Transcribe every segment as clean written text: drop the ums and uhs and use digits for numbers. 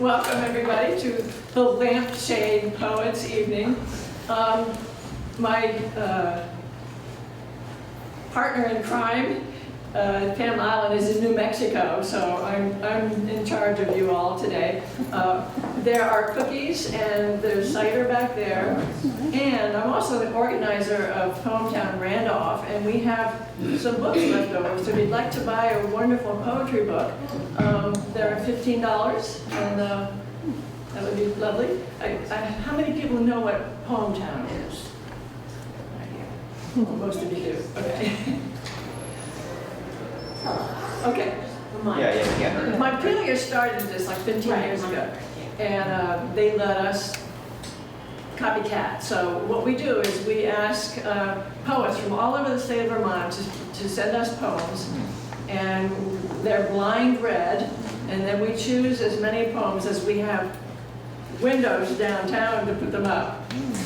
Welcome everybody to the Lampshade Poets evening. My partner in crime, Pam Ahlen, is in New Mexico, so I'm in charge of you all today. There are cookies and there's cider back there, and I'm also an organizer of Hometown Randolph, and we have some books left over, so if you'd like to buy a wonderful poetry book, they're $15, and that would be lovely. How many people know what Hometown is? Well, most of you do. Okay. Okay. Yeah. Montpelier started this like 15 years ago, and they let us copycat. So what we do is we ask poets from all over the state of Vermont to send us poems, and they're blind read, and then we choose as many poems as we have windows downtown to put them up.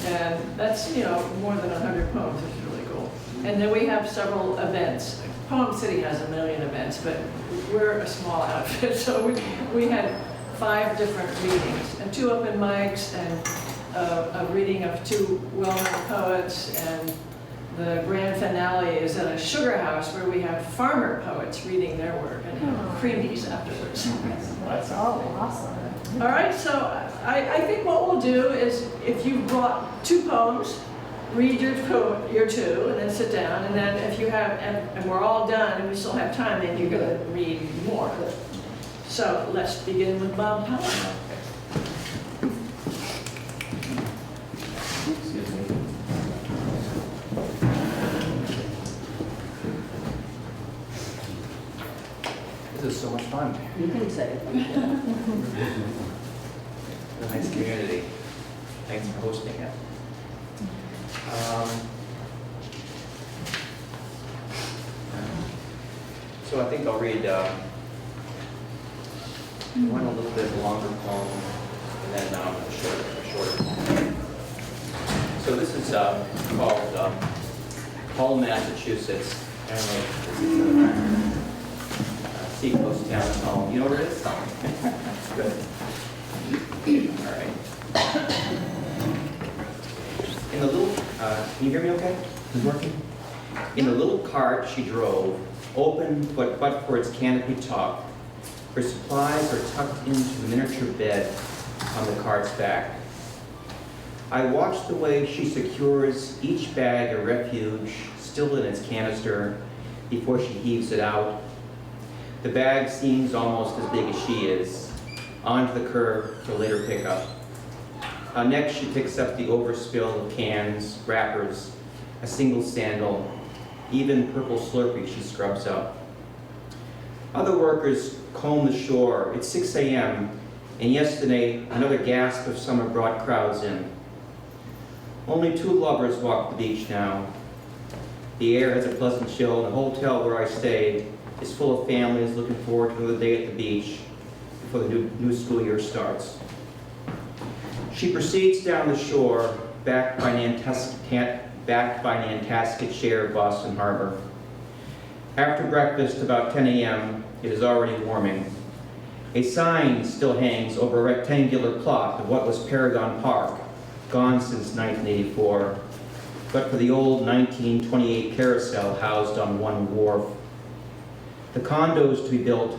And that's, more than 100 poems. It's really cool. And then we have several events. Poem City has a million events, but we're a small outfit, so we had 5 different readings, and 2 open mics, and a reading of 2 well-known poets, and the grand finale is at a sugar house where we have farmer poets reading their work and have creamies afterwards. That's all awesome. All right, so I think what we'll do is, if you brought 2 poems, read your 2 and then sit down, and then if you have, and we're all done and we still have time, then you're going to read more. So let's begin with Bob Powell. This is so much fun. You can say it. A nice community. Thanks for hosting it. So I think I'll read one a little bit longer poem and then a shorter poem. So this is called Hull, Massachusetts. I don't know if this is seacoast town at home. You know where it is? Good. All right. In the little, can you hear me okay? Is it working? In the little cart she drove, open but for its canopy top, her supplies are tucked into the miniature bed on the cart's back. I watch the way she secures each bag of refuge still in its canister before she heaves it out. The bag seems almost as big as she is, onto the curb for later pickup. Next, she picks up the overspill of cans, wrappers, a single sandal, even purple Slurpee she scrubs up. Other workers comb the shore. It's 6 a.m., and yesterday, another gasp of summer brought crowds in. Only 2 lovers walk the beach now. The air has a pleasant chill, and the hotel where I stay is full of families looking forward to another day at the beach before the new school year starts. She proceeds down the shore, backed by Nantasket share of Boston Harbor. After breakfast, about 10 a.m., it is already warming. A sign still hangs over a rectangular plot of what was Paragon Park, gone since 1984, but for the old 1928 carousel housed on one wharf. The condos to be built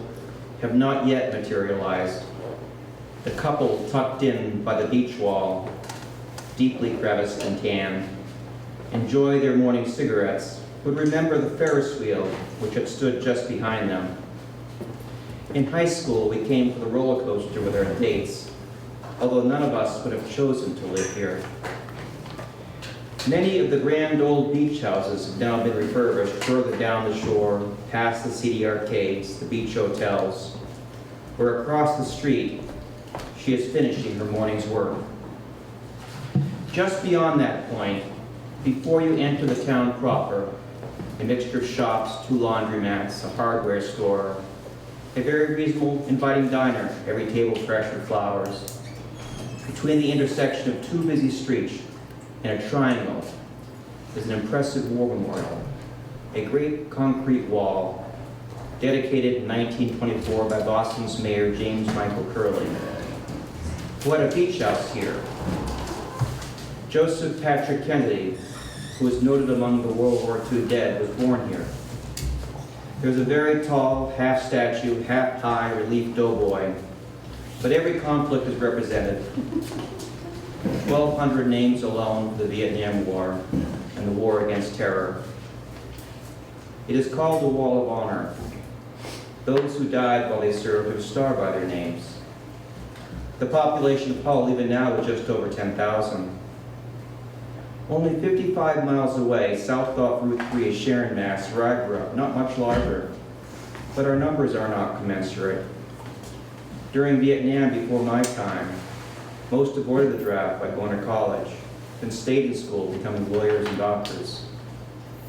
have not yet materialized. The couple tucked in by the beach wall, deeply creviced and tan, enjoy their morning cigarettes, would remember the Ferris wheel which had stood just behind them. In high school, we came for the roller coaster with our dates, although none of us would have chosen to live here. Many of the grand old beach houses have now been refurbished further down the shore, past the seedy arcades, the beach hotels, where across the street, she is finishing her morning's work. Just beyond that point, before you enter the town proper, a mixture of shops, 2 laundromats, a hardware store, a very reasonable, inviting diner, every table fresh with flowers. Between the intersection of 2 busy streets and a triangle is an impressive war memorial, a great concrete wall dedicated in 1924 by Boston's Mayor James Michael Curley. who had a beach house here. Joseph Patrick Kennedy, who is noted among the World War II dead, was born here. There's a very tall, half-statue, half-high relief doughboy, but every conflict is represented. 1,200 names alone for the Vietnam War and the war against terror. It is called the Wall of Honor. Those who died while they served are starred by their names. The population of Hull even now is just over 10,000. Only 55 miles away, south off Route 3 is Sharon, Mass, where I grew up, not much larger, but our numbers are not commensurate. During Vietnam, before my time, most avoided the draft by going to college, then stayed in school, becoming lawyers and doctors.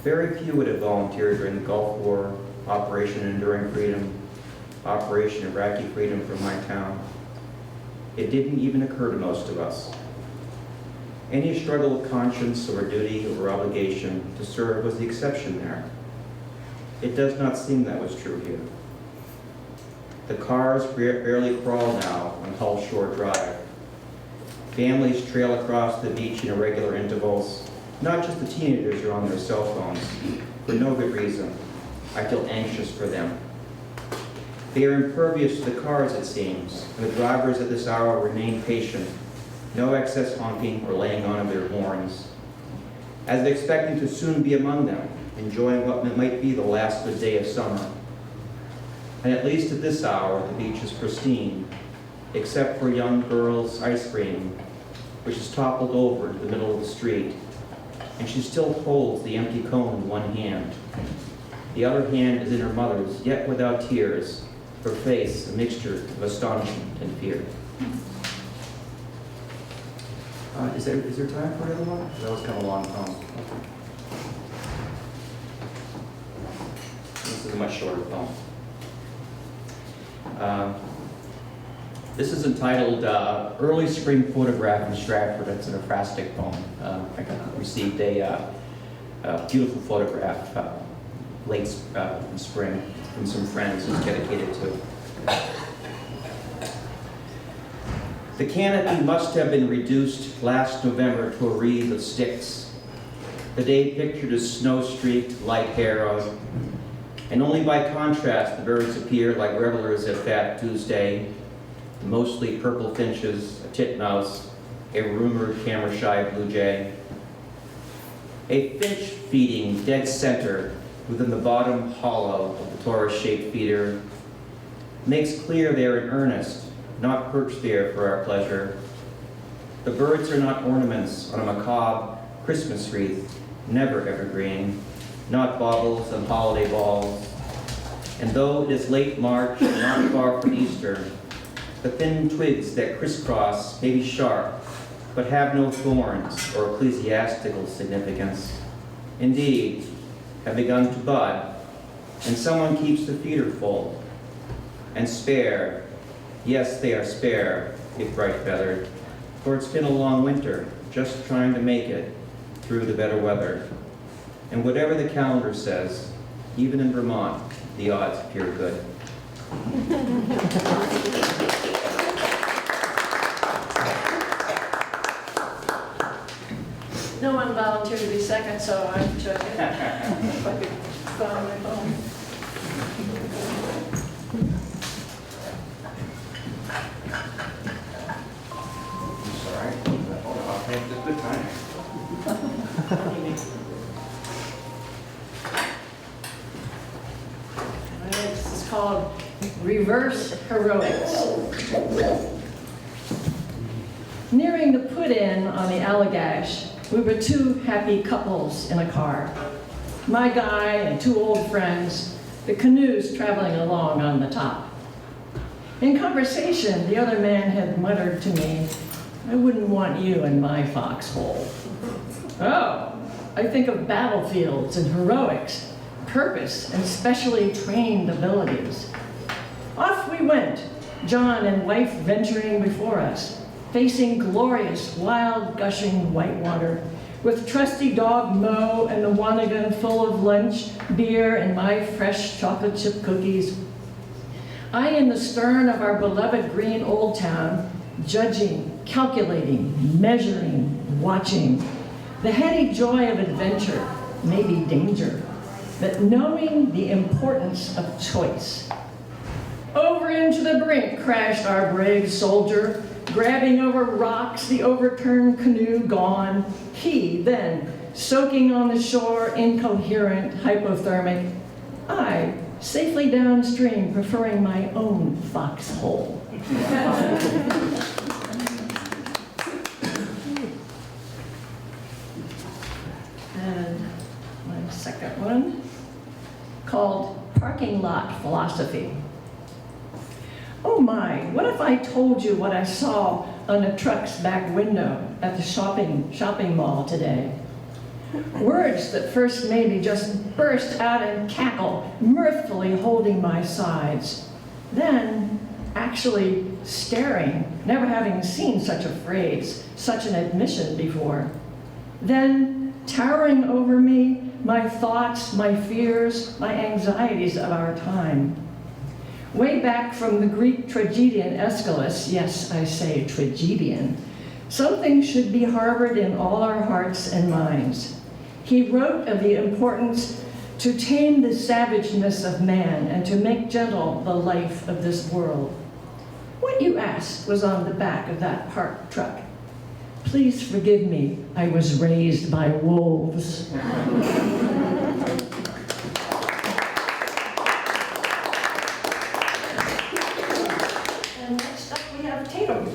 Very few would have volunteered during the Gulf War, Operation Enduring Freedom, Operation Iraqi Freedom from my town. It didn't even occur to most of us. Any struggle of conscience or duty or obligation to serve was the exception there. It does not seem that was true here. The cars barely crawl now on Hull Shore Drive. Families trail across the beach in irregular intervals. Not just the teenagers are on their cell phones, for no good reason. I feel anxious for them. They are impervious to the cars, it seems, and the drivers at this hour remain patient. No excess honking or laying on of their horns, as if expecting to soon be among them, enjoying what might be the last good day of summer. And at least at this hour, the beach is pristine, except for a young girl's ice cream, which is toppled over into the middle of the street, and she still holds the empty cone in one hand. The other hand is in her mother's, yet without tears, her face a mixture of astonishment and fear. Is there time for another one? That was kind of a long poem. Okay. This is a much shorter poem. This is entitled Early Spring Photograph in Stratford. It's an ekphrastic poem. I received a beautiful photograph late in spring from some friends who's dedicated to. The canopy must have been reduced last November to a wreath of sticks. The day pictured as snow-streaked, light harrowed, and only by contrast the birds appear like revelers at Fat Tuesday, mostly purple finches, a titmouse, a rumored camera-shy blue jay. A finch feeding dead center within the bottom hollow of the torus-shaped feeder makes clear they are in earnest, not perched there for our pleasure. The birds are not ornaments on a macabre Christmas wreath, never evergreen, not baubles and holiday balls. And though it is late March, not far from Easter, the thin twigs that crisscross may be sharp, but have no thorns or ecclesiastical significance. Indeed, have begun to bud, and someone keeps the feeder full. And spare, yes, they are spare, if bright-feathered, for it's been a long winter, just trying to make it through the better weather. And whatever the calendar says, even in Vermont, the odds appear good. No one volunteered to be second, so I took it. If I could find my phone. It's all right. I'll have a good time. All right, this is called Reverse Heroics. Nearing the put-in on the Allagash, we were two happy couples in a car. My guy and two old friends, the canoes traveling along on the top. In conversation, the other man had muttered to me, "I wouldn't want you in my foxhole." Oh, I think of battlefields and heroics, purpose and specially trained abilities. Off we went, John and wife venturing before us, facing glorious, wild, gushing whitewater, with trusty dog Mo and the Wanagon full of lunch, beer, and my fresh chocolate chip cookies. I in the stern of our beloved green old town, judging, calculating, measuring, watching. The heady joy of adventure, maybe danger, but knowing the importance of choice. Over into the brink crashed our brave soldier, grabbing over rocks, the overturned canoe gone. He then, soaking on the shore, incoherent, hypothermic. I, safely downstream, preferring my own foxhole. And my second one, called Parking Lot Philosophy. Oh my, what if I told you what I saw on a truck's back window at the shopping mall today? Words that first made me just burst out and cackle, mirthfully holding my sides. Then, actually staring, never having seen such a phrase, such an admission before. Then, towering over me, my thoughts, my fears, my anxieties of our time. Way back from the Greek tragedian Aeschylus, yes, I say tragedian, something should be harbored in all our hearts and minds. He wrote of the importance to tame the savageness of man and to make gentle the life of this world. What you asked was on the back of that parked truck. Please forgive me, I was raised by wolves. And next up we have Tatum.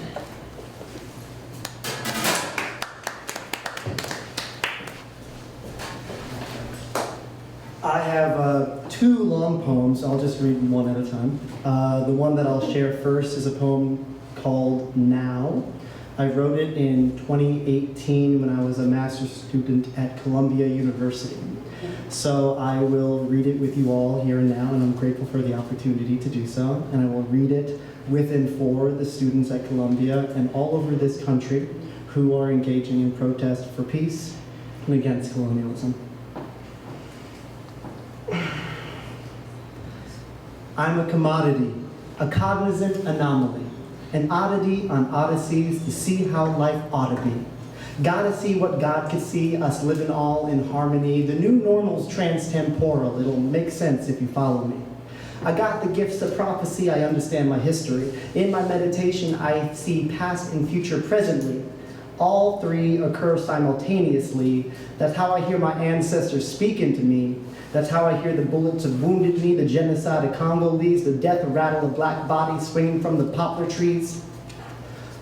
I have two long poems. I'll just read one at a time. The one that I'll share first is a poem called Now. I wrote it in 2018 when I was a master's student at Columbia University. So I will read it with you all here and now, and I'm grateful for the opportunity to do so. And I will read it with and for the students at Columbia and all over this country who are engaging in protest for peace and against colonialism. I'm a commodity, a cognizant anomaly, an oddity on odysseys to see how life ought to be. Gotta see what God could see, us living all in harmony. The new normal's transtemporal, it'll make sense if you follow me. I got the gifts of prophecy, I understand my history. In my meditation, I see past and future presently. All three occur simultaneously. That's how I hear my ancestors speaking to me. That's how I hear the bullets of Wounded Knee, the genocide of Congolese, the death rattle of black bodies swinging from the poplar trees.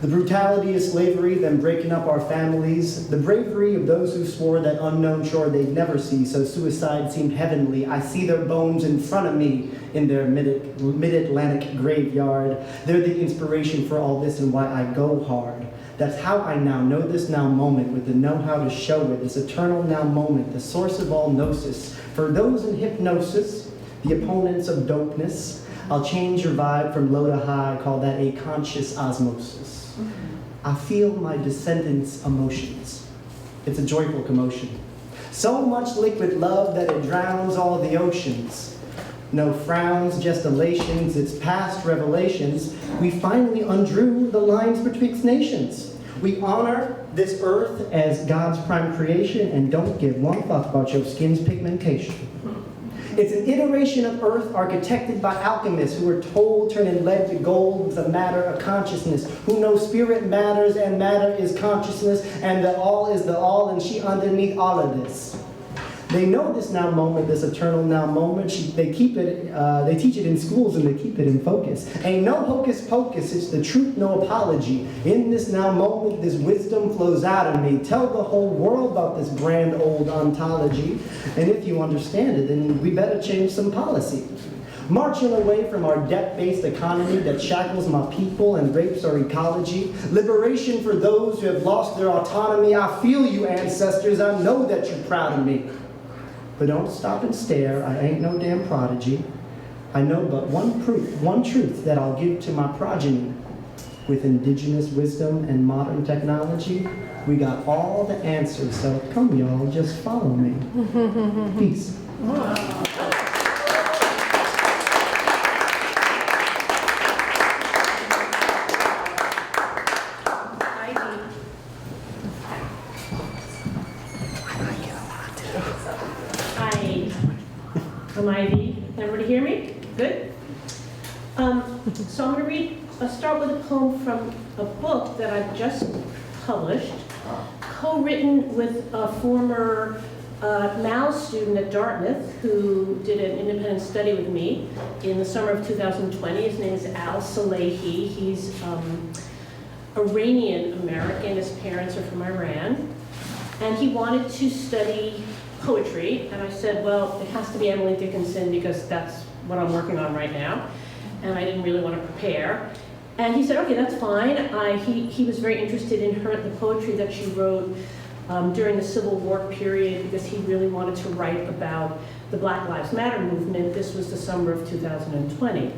The brutality of slavery, them breaking up our families. The bravery of those who swore that unknown shore they'd never see, so suicide seemed heavenly. I see their bones in front of me in their mid-Atlantic graveyard. They're the inspiration for all this and why I go hard. That's how I now know this now moment with the know-how to show it, this eternal now moment, the source of all gnosis. For those in hypnosis, the opponents of dopeness, I'll change your vibe from low to high, call that a conscious osmosis. I feel my descendants' emotions. It's a joyful commotion. So much liquid love that it drowns all the oceans. No frowns, just elations, it's past revelations. We finally undrew the lines betwixt nations. We honor this earth as God's prime creation and don't give one fuck about your skin's pigmentation. It's an iteration of earth architected by alchemists who were told turning lead to gold was a matter of consciousness, who know spirit matters and matter is consciousness and the all is the all and she underneath all of this. They know this now moment, this eternal now moment. They teach it in schools and they keep it in focus. Ain't no hocus pocus, it's the truth, no apology. In this now moment, this wisdom flows out of me. Tell the whole world about this grand old ontology. And if you understand it, then we better change some policy. Marching away from our debt-based economy that shackles my people and rapes our ecology. Liberation for those who have lost their autonomy. I feel you, ancestors. I know that you're proud of me. But don't stop and stare, I ain't no damn prodigy. I know but one truth that I'll give to my progeny. With indigenous wisdom and modern technology, we got all the answers, so come y'all, just follow me. Peace. Am I the, can everybody hear me? Good? So I'm going to start with a poem from a book that I've just published, co-written with a former Mal student at Dartmouth who did an independent study with me in the summer of 2020. His name is Al Salehi. He's Iranian American. His parents are from Iran. And he wanted to study poetry. And I said, well, it has to be Emily Dickinson because that's what I'm working on right now. And I didn't really want to prepare. And he said, okay, that's fine. He was very interested in the poetry that she wrote during the Civil War period because he really wanted to write about the Black Lives Matter movement. This was the summer of 2020.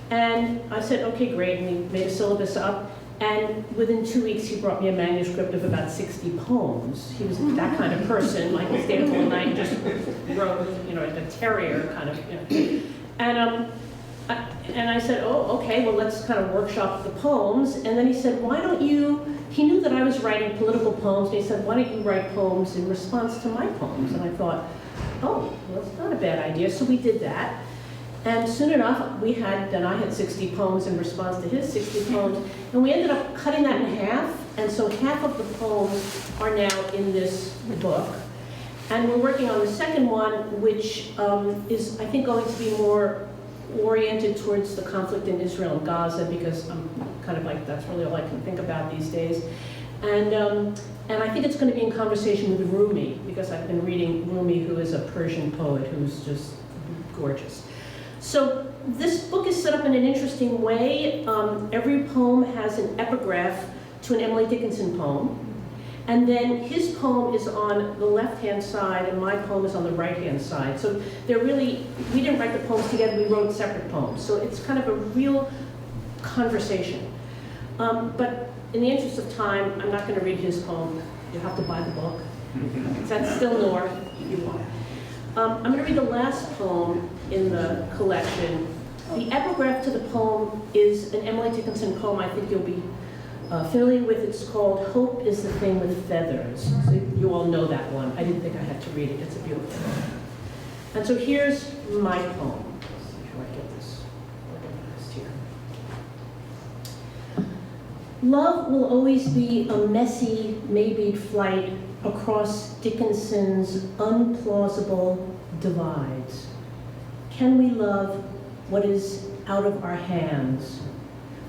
And I said, okay, great, and we made a syllabus up. And within 2 weeks, he brought me a manuscript of about 60 poems. He was that kind of person, like he stayed up all night and just wrote, a terrier kind of, And I said, oh, okay, well, let's kind of workshop the poems. And then he said, why don't you, he knew that I was writing political poems, and he said, why don't you write poems in response to my poems? And I thought, oh, well, that's not a bad idea. So we did that. And soon enough, I had 60 poems in response to his 60 poems. And we ended up cutting that in half. And so half of the poems are now in this book. And we're working on the second one, which is, I think, going to be more oriented towards the conflict in Israel and Gaza, because I'm kind of like, that's really all I can think about these days. And I think it's going to be in conversation with Rumi, because I've been reading Rumi, who is a Persian poet who's just gorgeous. So this book is set up in an interesting way. Every poem has an epigraph to an Emily Dickinson poem. And then his poem is on the left-hand side, and my poem is on the right-hand side. So we didn't write the poems together, we wrote separate poems. So it's kind of a real conversation. But in the interest of time, I'm not going to read his poem. You'll have to buy the book. That's still north, if you want. I'm going to read the last poem in the collection. The epigraph to the poem is an Emily Dickinson poem I think you'll be familiar with. It's called Hope is the Thing with Feathers. So you all know that one. I didn't think I had to read it. It's a beautiful poem. And so here's my poem. Let's see how I get this organized here. Love will always be a messy, maybe flight across Dickinson's unplausible divides. Can we love what is out of our hands?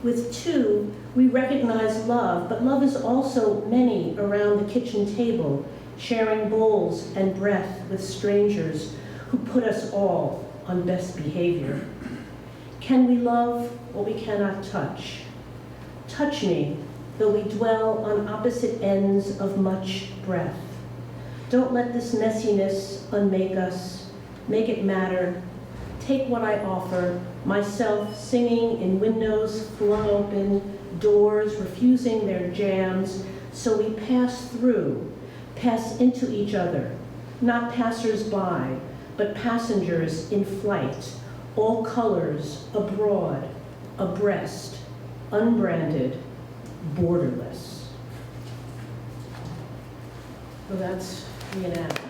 With two, we recognize love, but love is also many around the kitchen table, sharing bowls and breath with strangers who put us all on best behavior. Can we love what we cannot touch? Touch me, though we dwell on opposite ends of much breath. Don't let this messiness unmake us. Make it matter. Take what I offer, myself singing in windows flung open, doors refusing their jams, so we pass through, pass into each other, not passers-by, but passengers in flight, all colors, abroad, abreast, unbranded, borderless. So that's reenactment.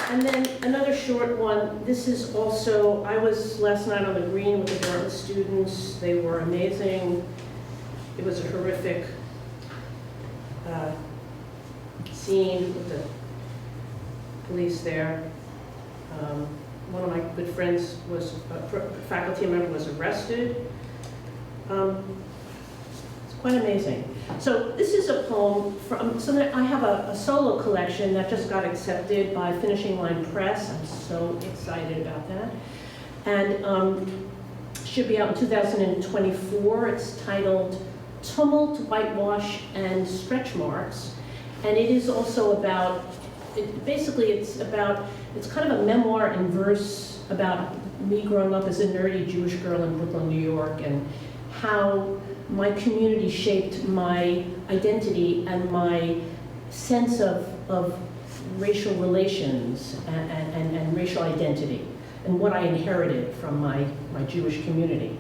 And then another short one. This is also, I was last night on the green with the Dartmouth students. They were amazing. It was a horrific scene with the police there. One of my good friends was, a faculty member was arrested. It's quite amazing. So this is a poem from, so that I have a solo collection that just got accepted by Finishing Line Press. I'm so excited about that. And should be out in 2024. It's titled Tumult, Whitewash, and Stretch Marks. And it is also about, it's kind of a memoir in verse about me growing up as a nerdy Jewish girl in Brooklyn, New York, and how my community shaped my identity and my sense of racial relations and racial identity, and what I inherited from my Jewish community.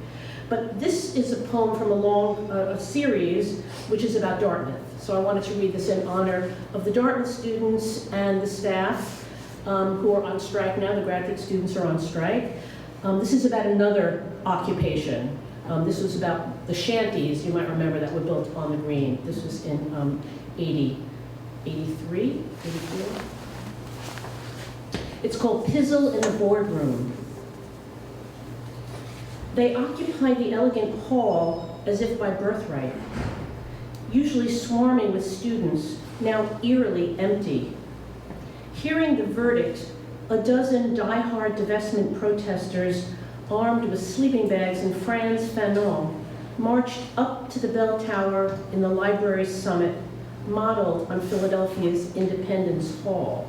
But this is a poem from a series which is about Dartmouth. So I wanted to read this in honor of the Dartmouth students and the staff. who are on strike now. The graduate students are on strike. This is about another occupation. This was about the shanties, you might remember, that were built on the green. This was in 83. It's called Pizzle in the Boardroom. They occupied the elegant hall as if by birthright, usually swarming with students, now eerily empty. Hearing the verdict, a dozen die-hard divestment protesters armed with sleeping bags and Franz Fanon marched up to the bell tower in the library's summit, modeled on Philadelphia's Independence Hall.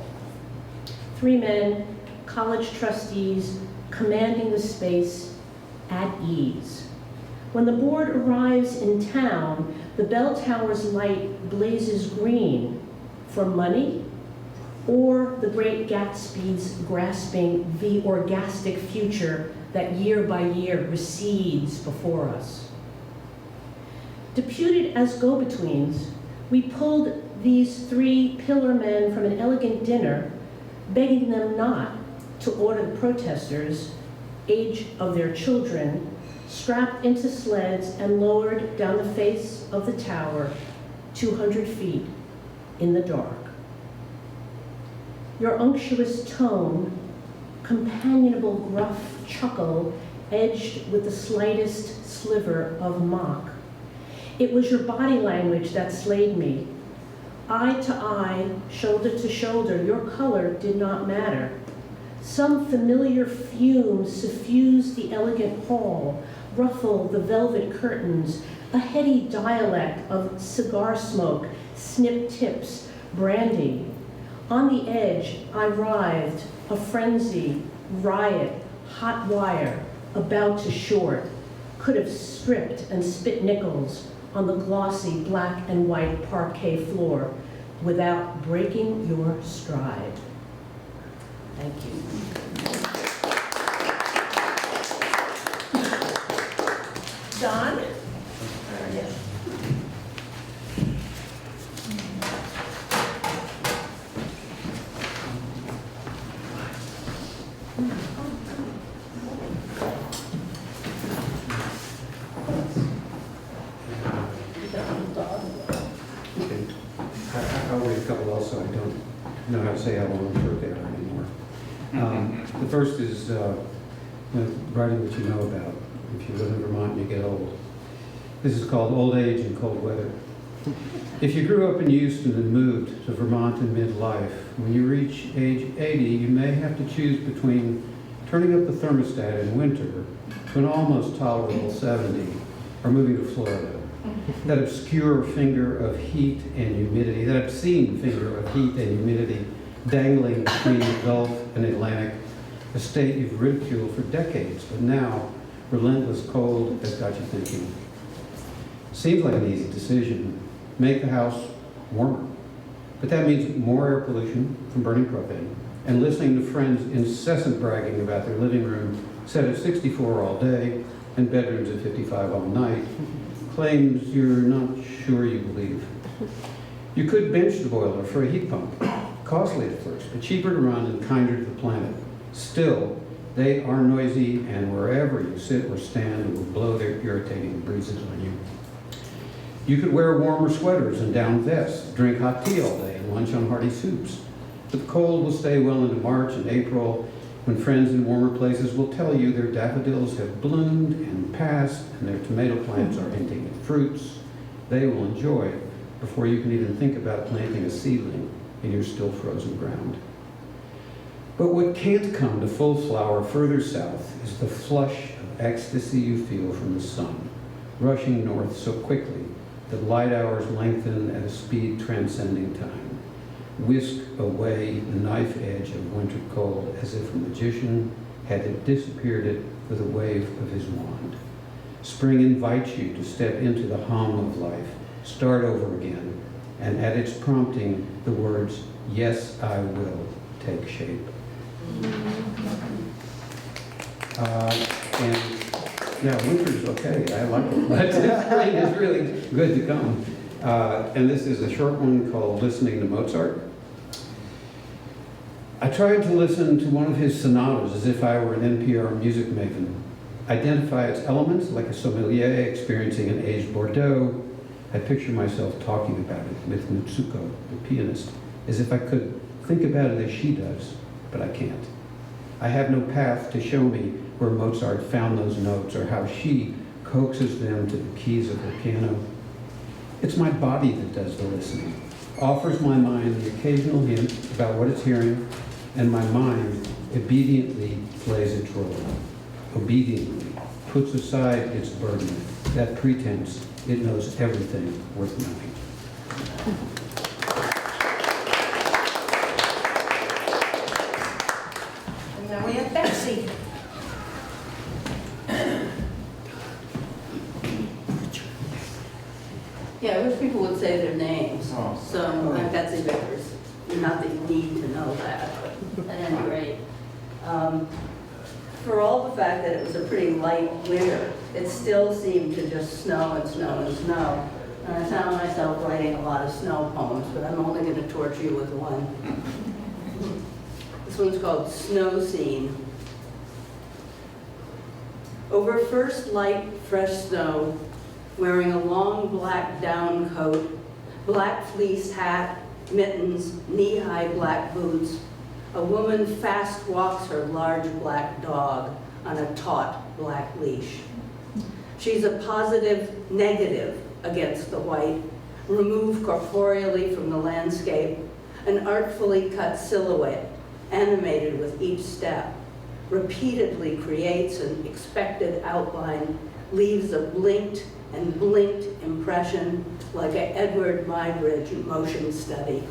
3 men, college trustees, commanding the space, at ease. When the board arrives in town, the bell tower's light blazes green for money or the great Gatsby's grasping the orgastic future that year by year recedes before us. Deputed as go-betweens, we pulled these 3 pillar men from an elegant dinner, begging them not to order the protesters, age of their children, strapped into sleds and lowered down the face of the tower 200 feet in the dark. Your unctuous tone, companionable gruff chuckle edged with the slightest sliver of mock. It was your body language that slayed me. Eye to eye, shoulder to shoulder, your color did not matter. Some familiar fumes suffused the elegant hall, ruffled the velvet curtains, a heady dialect of cigar smoke, snip tips, brandy. On the edge, I writhed, a frenzy, riot, hot wire, about to short, could have stripped and spit nickels on the glossy black and white parquet floor without breaking your stride. Thank you. Don? Yes. I'll read a couple also. I don't know how to say how long short they are anymore. The first is writing what you know about. If you live in Vermont and you get old. This is called Old Age in Cold Weather. If you grew up in Houston and moved to Vermont in midlife, when you reach age 80, you may have to choose between turning up the thermostat in winter to an almost tolerable 70 or moving to Florida. That obscure finger of heat and humidity, that obscene finger of heat and humidity dangling between the Gulf and Atlantic, a state you've ridiculed for decades, but now relentless cold has got you thinking. Seems like an easy decision. Make the house warmer. But that means more air pollution from burning propane and listening to friends' incessant bragging about their living room set at 64 all day and bedrooms at 55 all night, claims you're not sure you believe. You could bench the boiler for a heat pump. Costly at first, but cheaper to run and kinder to the planet. Still, they are noisy, and wherever you sit or stand, it will blow their irritating breezes on you. You could wear warmer sweaters and down vests, drink hot tea all day, and lunch on hearty soups. But the cold will stay well into March and April, when friends in warmer places will tell you their daffodils have bloomed and passed, and their tomato plants are hinting at fruits they will enjoy before you can even think about planting a seedling in your still frozen ground. But what can't come to full flower further south is the flush of ecstasy you feel from the sun, rushing north so quickly that light hours lengthen at a speed transcending time. Whisk away the knife edge of winter cold as if a magician had disappeared it with a wave of his wand. Spring invites you to step into the hum of life, start over again, and at its prompting, the words, "Yes, I will," take shape. And now winter's okay, I like it, but spring is really good to come. And this is a short one called Listening to Mozart. I tried to listen to one of his sonatas as if I were an NPR music maven, identify its elements like a sommelier experiencing an aged Bordeaux. I picture myself talking about it with Mitsuko, the pianist, as if I could think about it as she does, but I can't. I have no path to show me where Mozart found those notes or how she coaxes them to the keys of her piano. It's my body that does the listening, offers my mind the occasional hint about what it's hearing, and my mind obediently plays its role. Obediently puts aside its burden, that pretense it knows everything worth knowing. And then we have Betsy. Yeah, I wish people would say their names. So I'm Betsy Vickers. Not that you need to know that, but at any rate. For all the fact that it was a pretty light winter, it still seemed to just snow and snow and snow. And I found myself writing a lot of snow poems, but I'm only going to torture you with one. This one's called Snow Scene. Over first light, fresh snow, wearing a long black down coat, black fleece hat, mittens, knee-high black boots, a woman fast walks her large black dog on a taut black leash. She's a positive negative against the white, removed corporeally from the landscape, an artfully cut silhouette, animated with each step, repeatedly creates an expected outline, leaves a blinked and blinked impression like an Edward Muybridge motion study.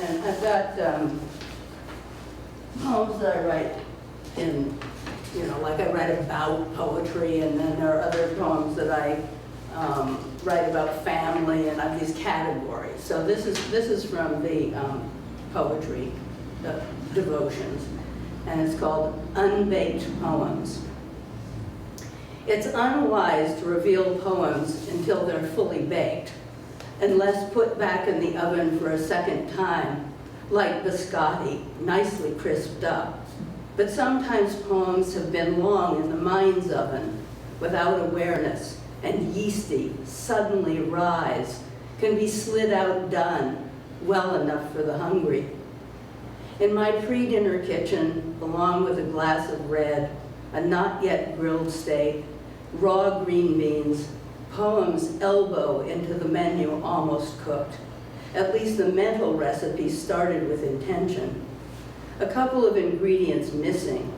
And I've got poems that I write in, like I write about poetry, and then there are other poems that I write about family, and I have these categories. So this is from the poetry, the devotions, and it's called Unbaked Poems. It's unwise to reveal poems until they're fully baked, unless put back in the oven for a second time, like biscotti, nicely crisped up. But sometimes poems have been long in the mind's oven without awareness, and yeasty, suddenly rise, can be slid out done, well enough for the hungry. In my pre-dinner kitchen, along with a glass of red, a not yet grilled steak, raw green beans, poems elbow into the menu almost cooked. At least the mental recipe started with intention. A couple of ingredients missing,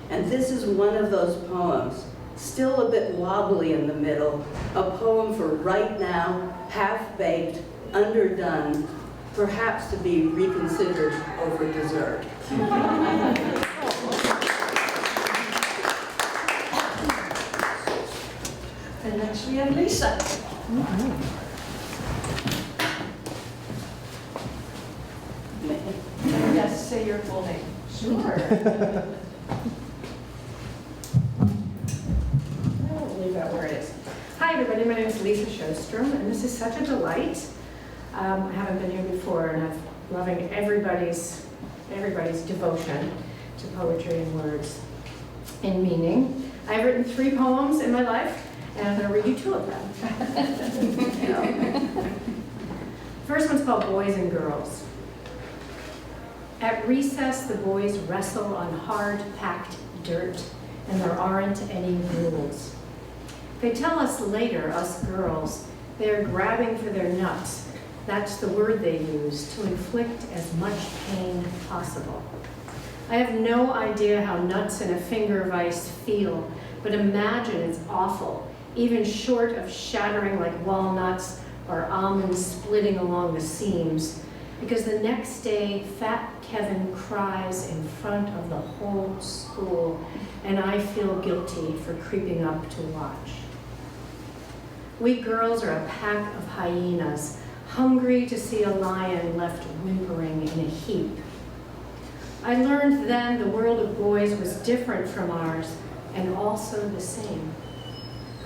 and this is one of those poems, still a bit wobbly in the middle, a poem for right now, half-baked, underdone, perhaps to be reconsidered over dessert. And next we have Lisa. Yes, say your full name. Sure. I'll leave that where it is. Hi, everybody. My name is Lisa Sjostrom, and this is such a delight. I haven't been here before, and I'm loving everybody's devotion to poetry and words and meaning. I've written 3 poems in my life, and I'm going to read you 2 of them. First one's called Boys and Girls. At recess, the boys wrestle on hard, packed dirt, and there aren't any rules. They tell us later, us girls, they're grabbing for their nuts. That's the word they use to inflict as much pain possible. I have no idea how nuts in a finger vise feel, but imagine it's awful, even short of shattering like walnuts or almonds splitting along the seams, because the next day, fat Kevin cries in front of the whole school, and I feel guilty for creeping up to watch. We girls are a pack of hyenas, hungry to see a lion left whimpering in a heap. I learned then the world of boys was different from ours, and also the same.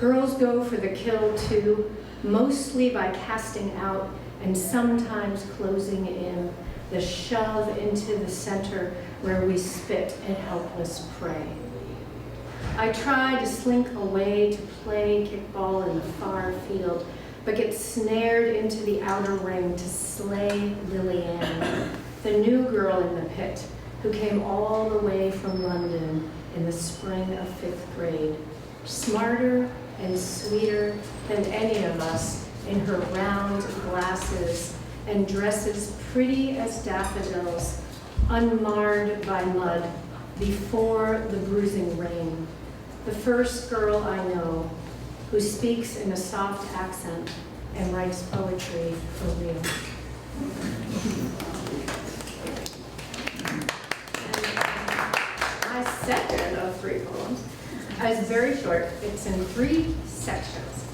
Girls go for the kill too, mostly by casting out and sometimes closing in, the shove into the center where we spit at helpless prey. I try to slink away to play kickball in the far field, but get snared into the outer ring to slay Lillian, the new girl in the pit, who came all the way from London in the spring of 5th grade, smarter and sweeter than any of us, in her round glasses and dresses pretty as daffodils, unmarred by mud, before the bruising rain. The first girl I know who speaks in a soft accent and writes poetry for real. And my second of 3 poems is very short. It's in 3 sections.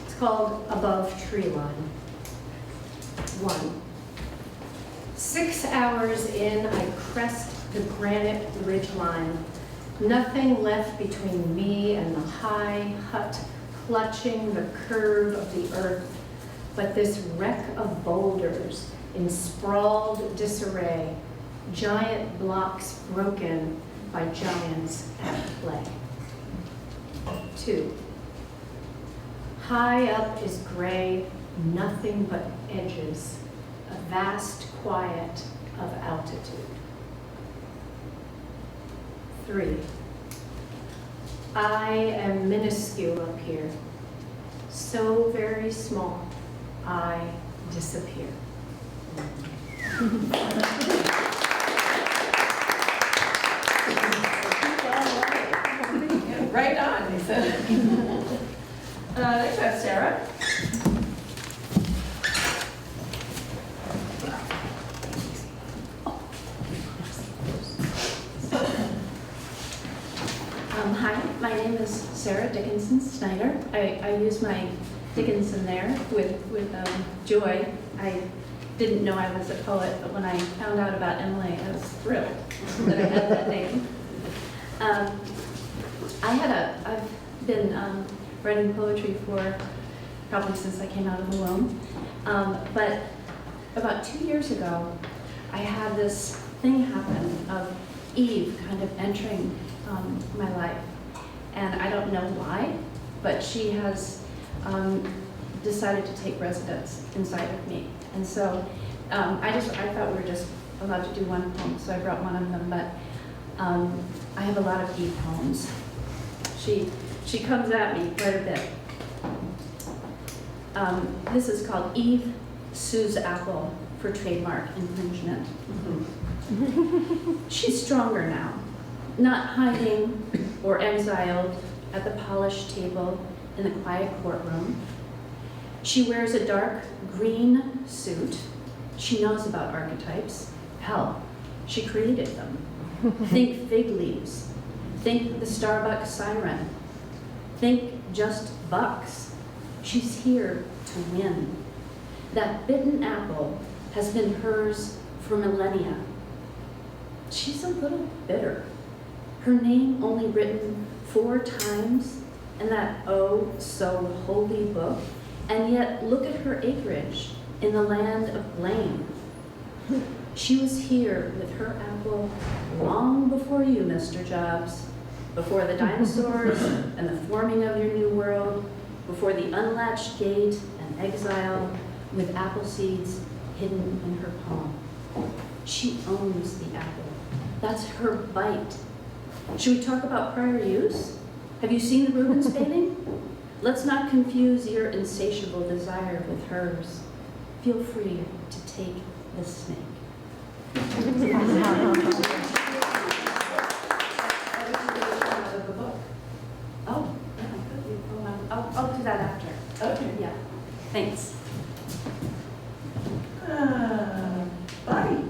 It's called Above Tree Line. 1. 6 hours in, I crest the granite ridgeline. Nothing left between me and the high hut clutching the curve of the earth, but this wreck of boulders in sprawled disarray, giant blocks broken by giants at play. 2. High up is gray, nothing but edges, a vast quiet of altitude. 3. I am minuscule up here, so very small, I disappear. Right on, he said. Next we have Sarah. Hi, my name is Sarah Dickinson Snyder. I use my Dickinson there with joy. I didn't know I was a poet, but when I found out about Emily, I was thrilled that I had that name. I've been writing poetry for probably since I came out of the womb. But about 2 years ago, I had this thing happen of Eve kind of entering my life. And I don't know why, but she has decided to take residence inside of me. And so I thought we were just allowed to do one poem, so I brought one of them, but I have a lot of Eve poems. She comes at me quite a bit. This is called Eve Sue's Apple for trademark infringement. She's stronger now, not hiding or exiled at the polished table in the quiet courtroom. She wears a dark green suit. She knows about archetypes. Hell, she created them. Think fig leaves. Think the Starbucks siren. Think just bucks. She's here to win. That bitten apple has been hers for millennia. She's a little bitter. Her name only written 4 times in that oh so holy book, and yet look at her acreage in the land of blame. She was here with her apple long before you, Mr. Jobs, before the dinosaurs and the forming of your new world, before the unlatched gate and exile with apple seeds hidden in her palm. She owns the apple. That's her bite. Should we talk about prior use? Have you seen the Rubens painting? Let's not confuse your insatiable desire with hers. Feel free to take the snake. Oh, I'll do that after. Okay. Yeah, thanks. Bobby.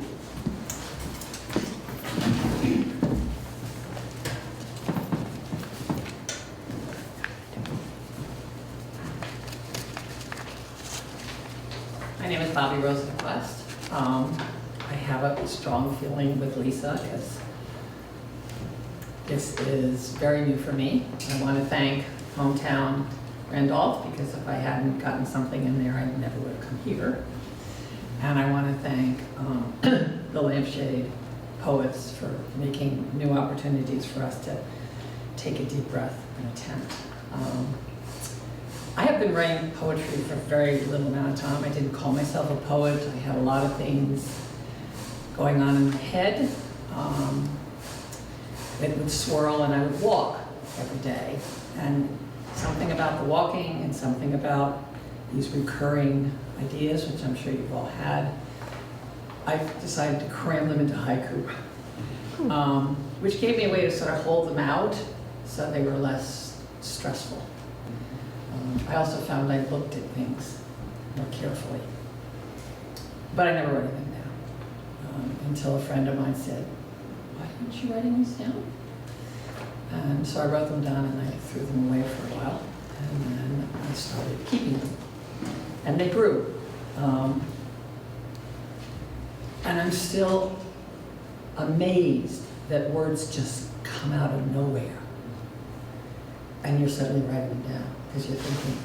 My name is Bobby Rosenquist. I have a strong feeling with Lisa because this is very new for me. I want to thank Hometown Randolph, because if I hadn't gotten something in there, I never would have come here. And I want to thank the Lampshade Poets for making new opportunities for us to take a deep breath and attempt. I have been writing poetry for a very little amount of time. I didn't call myself a poet. I had a lot of things going on in my head. It would swirl and I would walk every day. And something about the walking and something about these recurring ideas, which I'm sure you've all had, I've decided to cram them into haiku, which gave me a way to sort of hold them out so they were less stressful. I also found I looked at things more carefully. But I never wrote anything down until a friend of mine said, "Why aren't you writing these down?" And so I wrote them down and I threw them away for a while. And then I started keeping them. And they grew. And I'm still amazed that words just come out of nowhere. And you're suddenly writing them down because you're thinking,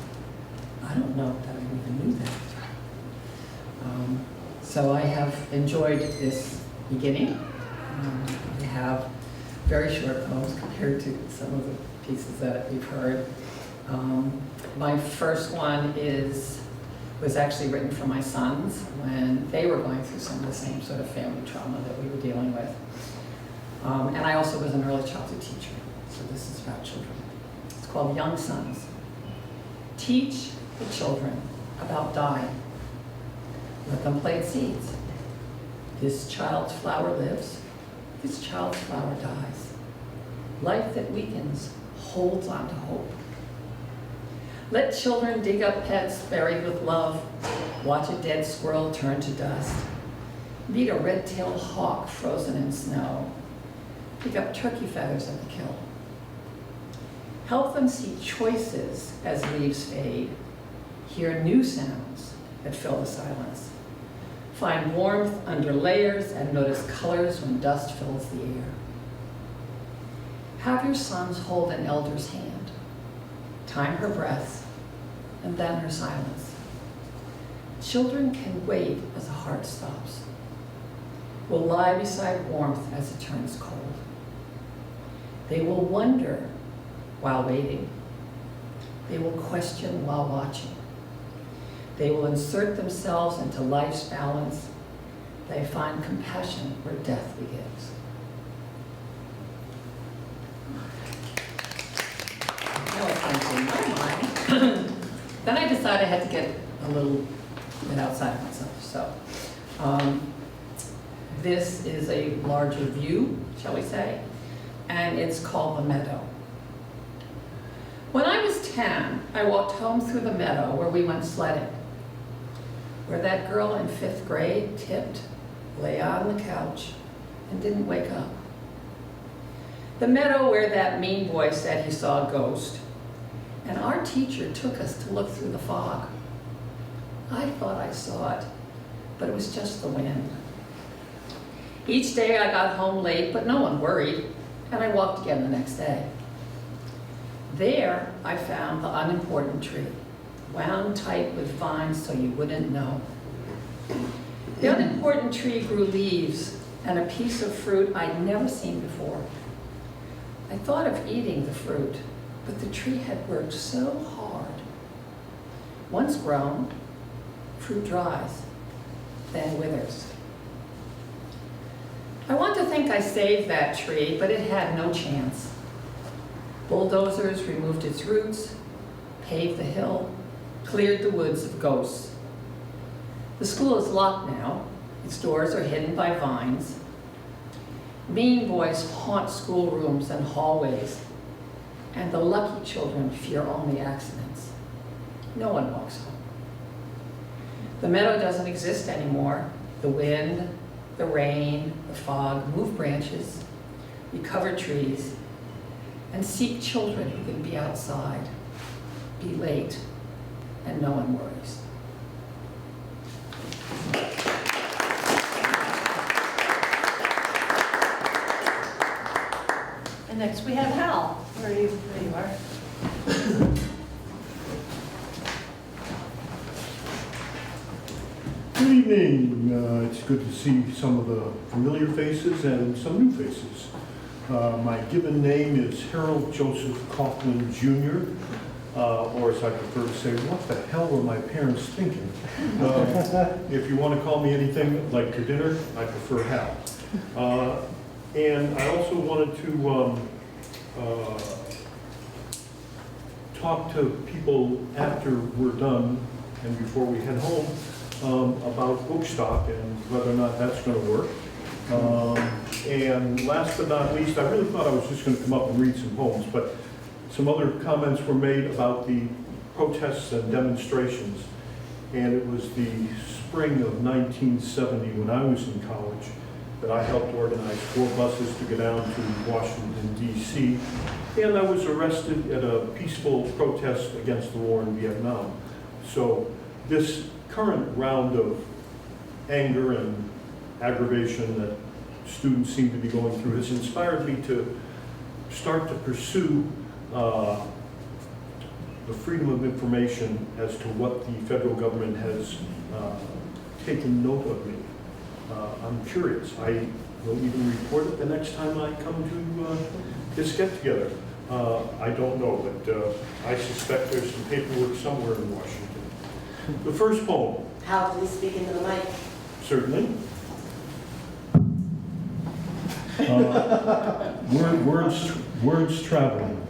I don't know that I even knew that. So I have enjoyed this beginning. I have very short poems compared to some of the pieces that we've heard. My first one was actually written for my sons when they were going through some of the same sort of family trauma that we were dealing with. And I also was an early childhood teacher, so this is about children. It's called Young Sons. Teach the children about dying. Let them plant seeds. This child's flower lives. This child's flower dies. Life that weakens holds on to hope. Let children dig up pets buried with love. Watch a dead squirrel turn to dust. Meet a red-tailed hawk frozen in snow. Pick up turkey feathers at the kill. Help them see choices as leaves fade. Hear new sounds that fill the silence. Find warmth under layers and notice colors when dust fills the air. Have your sons hold an elder's hand. Time her breath and then her silence. Children can wait as a heart stops. Will lie beside warmth as it turns cold. They will wonder while waiting. They will question while watching. They will insert themselves into life's balance. They find compassion where death begins. That was something in my mind. Then I decided I had to get a little bit outside of myself. So this is a larger view, shall we say, and it's called The Meadow. When I was 10, I walked home through the meadow where we went sledding, where that girl in 5th grade tipped, lay on the couch, and didn't wake up. The meadow where that mean boy said he saw a ghost, and our teacher took us to look through the fog. I thought I saw it, but it was just the wind. Each day I got home late, but no one worried, and I walked again the next day. There, I found the unimportant tree, wound tight with vines so you wouldn't know. The unimportant tree grew leaves and a piece of fruit I'd never seen before. I thought of eating the fruit, but the tree had worked so hard. Once grown, fruit dries, then withers. I want to think I saved that tree, but it had no chance. Bulldozers removed its roots, paved the hill, cleared the woods of ghosts. The school is locked now. Its doors are hidden by vines. Mean boys haunt schoolrooms and hallways, and the lucky children fear only accidents. No one walks home. The meadow doesn't exist anymore. The wind, the rain, the fog move branches, recover trees, and seek children who can be outside, be late, and no one worries. And next we have Hal. Where are you? There you are. Good evening. It's good to see some of the familiar faces and some new faces. My given name is Harold Joseph Coughlin Jr., or as I prefer to say, what the hell were my parents thinking? If you want to call me anything like to dinner, I prefer Hal. And I also wanted to talk to people after we're done and before we head home about book stock and whether or not that's going to work. And last but not least, I really thought I was just going to come up and read some poems, but some other comments were made about the protests and demonstrations. And it was the spring of 1970 when I was in college that I helped organize 4 buses to go down to Washington, D.C. And I was arrested at a peaceful protest against the war in Vietnam. So this current round of anger and aggravation that students seem to be going through has inspired me to start to pursue the freedom of information as to what the federal government has taken note of me. I'm curious. I will even report it the next time I come to this get-together. I don't know, but I suspect there's some paperwork somewhere in Washington. The first poem. Hal, please speak into the mic. Certainly. Words traveling.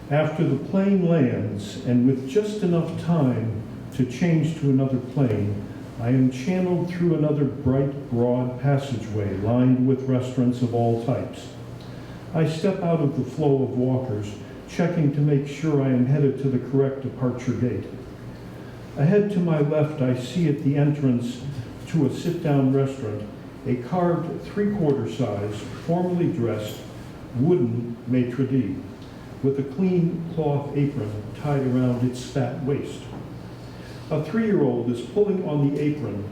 After the plane lands, and with just enough time to change to another plane, I am channeled through another bright, broad passageway lined with restaurants of all types. I step out of the flow of walkers, checking to make sure I am headed to the correct departure gate. Ahead to my left, I see at the entrance to a sit-down restaurant a carved 3/4 size, formally dressed, wooden maitre d' with a clean cloth apron tied around its fat waist. A 3-year-old is pulling on the apron,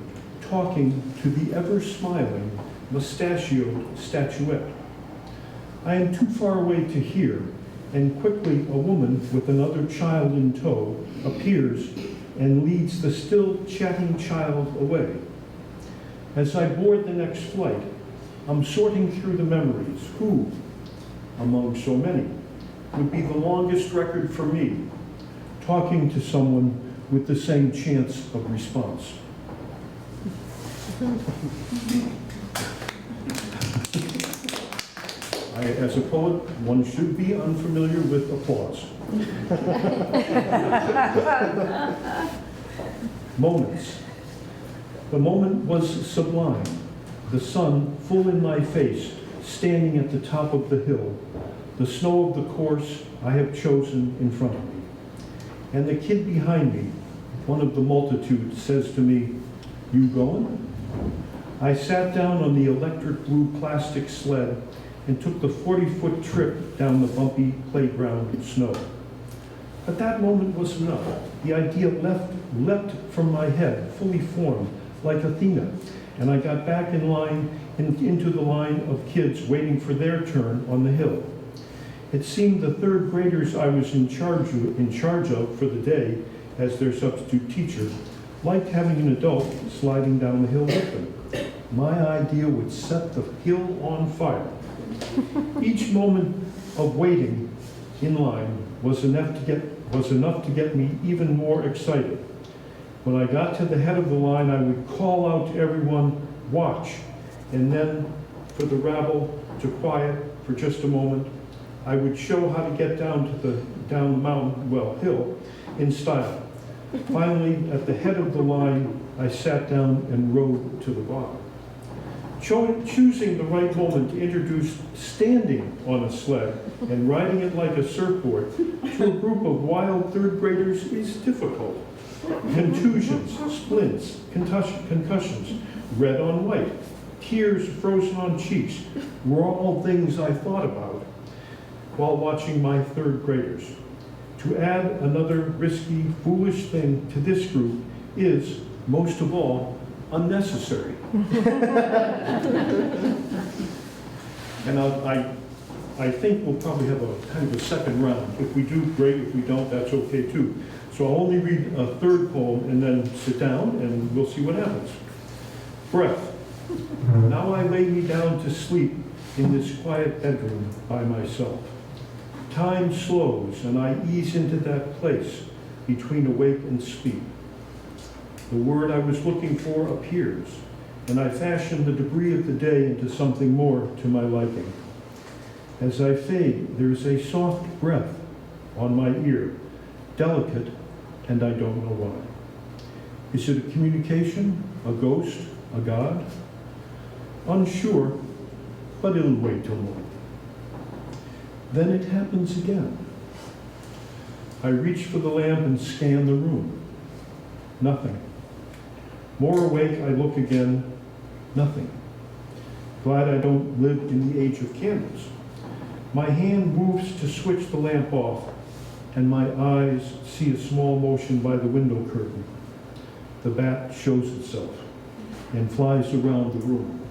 talking to the ever-smiling, mustachioed statuette. I am too far away to hear, and quickly a woman with another child in tow appears and leads the still chatting child away. As I board the next flight, I'm sorting through the memories. Who, among so many, would be the longest record for me, talking to someone with the same chance of response? As a poet, one should be unfamiliar with applause. Moments. The moment was sublime. The sun full in my face, standing at the top of the hill. The snow of the course I have chosen in front of me. And the kid behind me, one of the multitude, says to me, "You going?" I sat down on the electric blue plastic sled and took the 40-foot trip down the bumpy playground in snow. But that moment was enough. The idea leapt from my head, fully formed, like Athena, and I got back in line, into the line of kids waiting for their turn on the hill. It seemed the 3rd graders I was in charge of for the day, as their substitute teacher, liked having an adult sliding down the hill with them. My idea would set the hill on fire. Each moment of waiting in line was enough to get me even more excited. When I got to the head of the line, I would call out to everyone, "Watch," and then for the rabble to quiet for just a moment, I would show how to get down the mountain, hill, in style. Finally, at the head of the line, I sat down and rode to the bottom. Choosing the right moment to introduce standing on a sled and riding it like a surfboard to a group of wild 3rd graders is difficult. Contusions, splints, concussions, red on white, tears frozen on cheeks were all things I thought about while watching my 3rd graders. To add another risky, foolish thing to this group is, most of all, unnecessary. And I think we'll probably have a kind of a second round. If we do, great. If we don't, that's okay too. So So I'll only read a third poem and then sit down and we'll see what happens. Breath. Now I lay me down to sleep in this quiet bedroom by myself. Time slows and I ease into that place between awake and sleep. The word I was looking for appears, and I fashion the debris of the day into something more to my liking. As I fade, there is a soft breath on my ear, delicate, and I don't know why. Is it a communication, a ghost, a god? Unsure, but it'll wait till morning. Then it happens again. I reach for the lamp and scan the room. Nothing. More awake, I look again. Nothing. Glad I don't live in the age of candles. My hand moves to switch the lamp off, and my eyes see a small motion by the window curtain. The bat shows itself and flies around the room.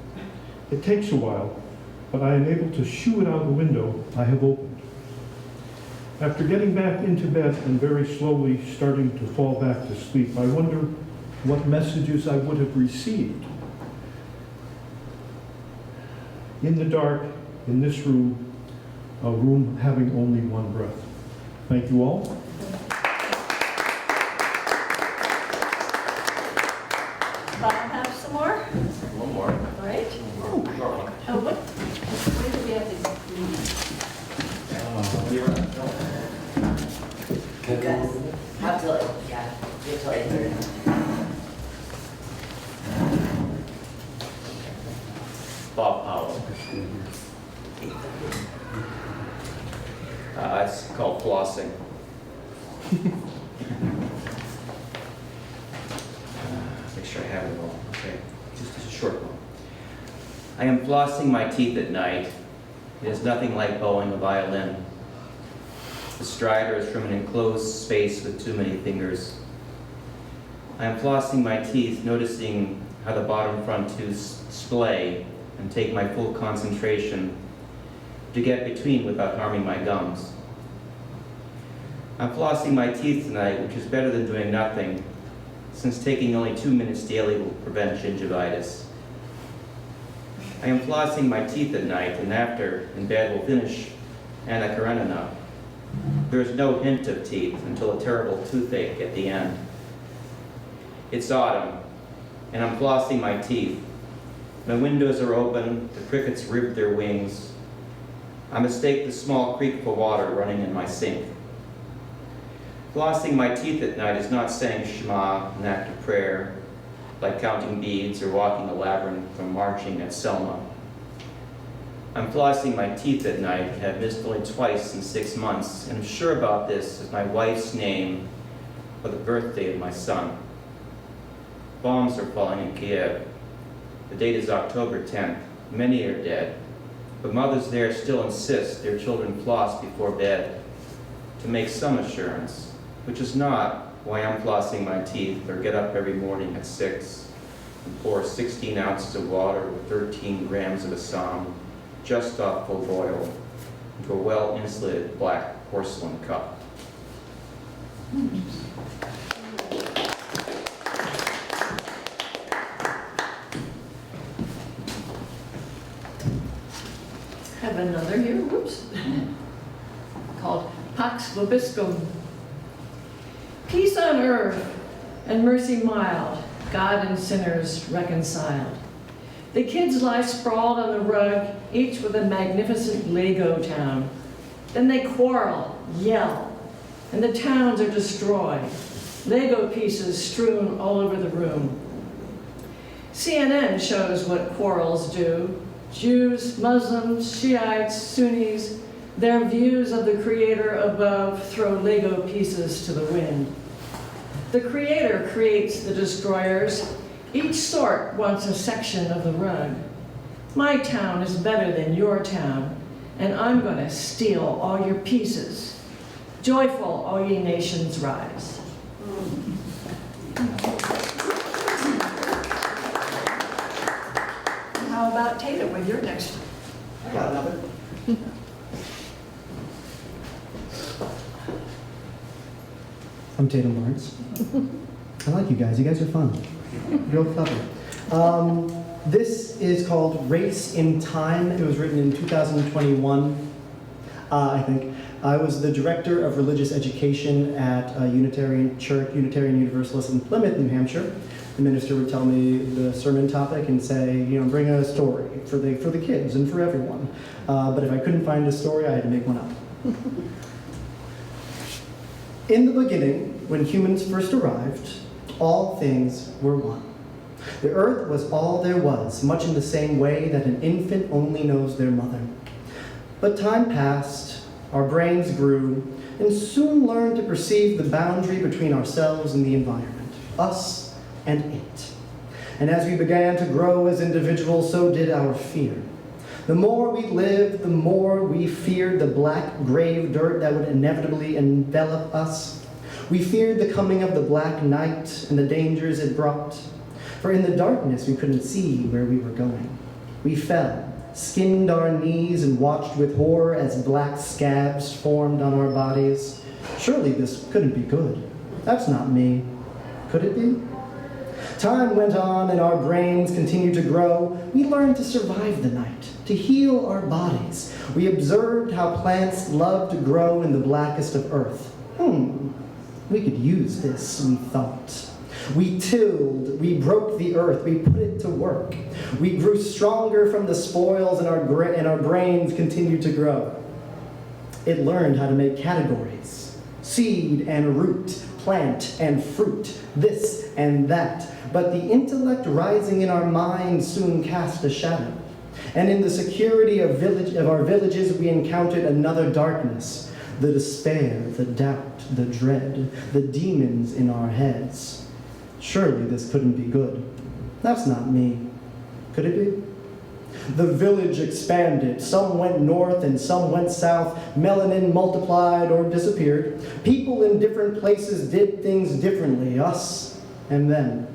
It takes a while, but I am able to shoo it out the window I have opened. After getting back into bed and very slowly starting to fall back to sleep, I wonder what messages I would have received. In the dark, in this room, a room having only one breath. Thank you all. Bob, have some more? One more. All right. Oh, what? When do we have these? You guys have till, yeah, you have till 8:30. Bob Powell. It's called flossing. Make sure I have it all. Okay, just a short one. I am flossing my teeth at night. It is nothing like bowing a violin. The strider is from an enclosed space with too many fingers. I am flossing my teeth, noticing how the bottom front tooth splay and take my full concentration to get between without harming my gums. I'm flossing my teeth tonight, which is better than doing nothing, since taking only 2 minutes daily will prevent gingivitis. I am flossing my teeth at night, and after, in bed, will finish Anna Karenina. There is no hint of teeth until a terrible toothache at the end. It's autumn, and I'm flossing my teeth. My windows are open, the crickets rib their wings. I mistake the small creek for water running in my sink. Flossing my teeth at night is not saying Shema, an act of prayer, like counting beads or walking a labyrinth or marching at Selma. I'm flossing my teeth at night and have missed only twice in 6 months, and I'm sure about this as my wife's name or the birthday of my son. Bombs are falling in Kiev. The date is October 10th. Many are dead, but mothers there still insist their children floss before bed to make some assurance, which is not why I'm flossing my teeth or get up every morning at 6 and pour 16 ounces of water with 13 grams of Assam just off full boil into a well-insulated black porcelain cup. Have another here, whoops, called Pax Vobiscum. Peace on earth and mercy mild, God and sinners reconciled. The kids lie sprawled on the rug, each with a magnificent Lego town. Then they quarrel, yell, and the towns are destroyed. Lego pieces strewn all over the room. CNN shows what quarrels do. Jews, Muslims, Shiites, Sunnis, their views of the Creator above throw Lego pieces to the wind. The Creator creates the destroyers. Each sort wants a section of the rug. My town is better than your town, and I'm going to steal all your pieces. Joyful, all ye nations, rise. How about Tatum with your next? I got another. I'm Tatum Lawrence. I like you guys. You guys are fun. Real clever. This is called Race in Time. It was written in 2021, I think. I was the director of religious education at a Unitarian Church, Unitarian Universalist in Plymouth, New Hampshire. The minister would tell me the sermon topic and say, you know, bring a story for the kids and for everyone. But if I couldn't find a story, I had to make one up. In the beginning, when humans first arrived, all things were one. The earth was all there was, much in the same way that an infant only knows their mother. But time passed, our brains grew, and soon learned to perceive the boundary between ourselves and the environment, us and it. And as we began to grow as individuals, so did our fear. The more we lived, the more we feared the black grave dirt that would inevitably envelop us. We feared the coming of the black night and the dangers it brought. For in the darkness, we couldn't see where we were going. We fell, skinned our knees, and watched with horror as black scabs formed on our bodies. Surely this couldn't be good. That's not me. Could it be? Time went on and our brains continued to grow. We learned to survive the night, to heal our bodies. We observed how plants love to grow in the blackest of earth. We could use this, we thought. We tilled, we broke the earth, we put it to work. We grew stronger from the spoils and our brains continued to grow. It learned how to make categories, seed and root, plant and fruit, this and that. But the intellect rising in our minds soon cast a shadow. And in the security of our villages, we encountered another darkness, the despair, the doubt, the dread, the demons in our heads. Surely this couldn't be good. That's not me. Could it be? The village expanded. Some went north and some went south. Melanin multiplied or disappeared. People in different places did things differently, us and them.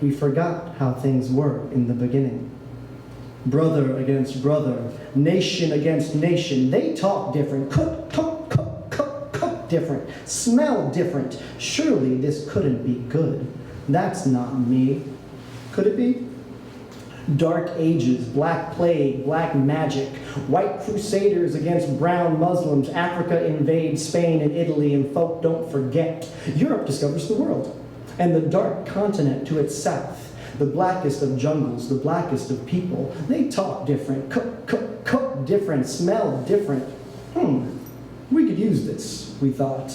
We forgot how things were in the beginning. Brother against brother, nation against nation. They talk different, cook different, smell different. Surely this couldn't be good. That's not me. Could it be? Dark ages, black plague, black magic, white crusaders against brown Muslims, Africa invades Spain and Italy, and folk don't forget. Europe discovers the world, and the dark continent to its south, the blackest of jungles, the blackest of people. They talk different, cook different, smell different. We could use this, we thought.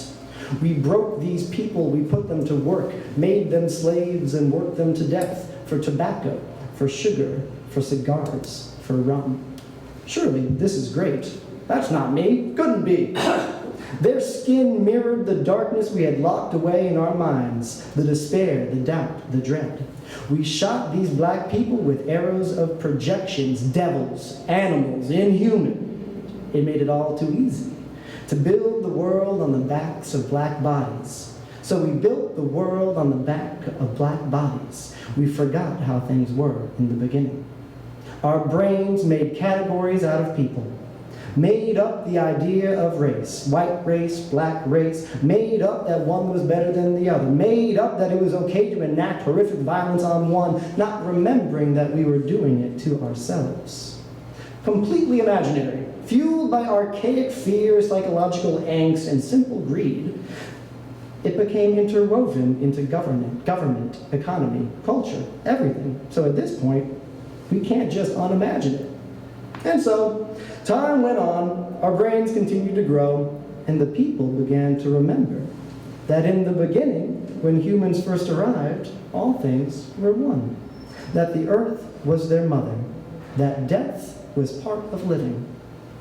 We broke these people, we put them to work, made them slaves and worked them to death for tobacco, for sugar, for cigars, for rum. Surely this is great. That's not me. Couldn't be. Their skin mirrored the darkness we had locked away in our minds, the despair, the doubt, the dread. We shot these black people with arrows of projections, devils, animals, inhuman. It made it all too easy to build the world on the backs of black bodies. So we built the world on the back of black bodies. We forgot how things were in the beginning. Our brains made categories out of people, made up the idea of race, white race, black race, made up that one was better than the other, made up that it was okay to enact horrific violence on one, not remembering that we were doing it to ourselves. Completely imaginary, fueled by archaic fear, psychological angst, and simple greed. It became interwoven into government, economy, culture, everything. So at this point, we can't just unimagine it. And so, time went on, our brains continued to grow, and the people began to remember that in the beginning, when humans first arrived, all things were one. That the earth was their mother, that death was part of living,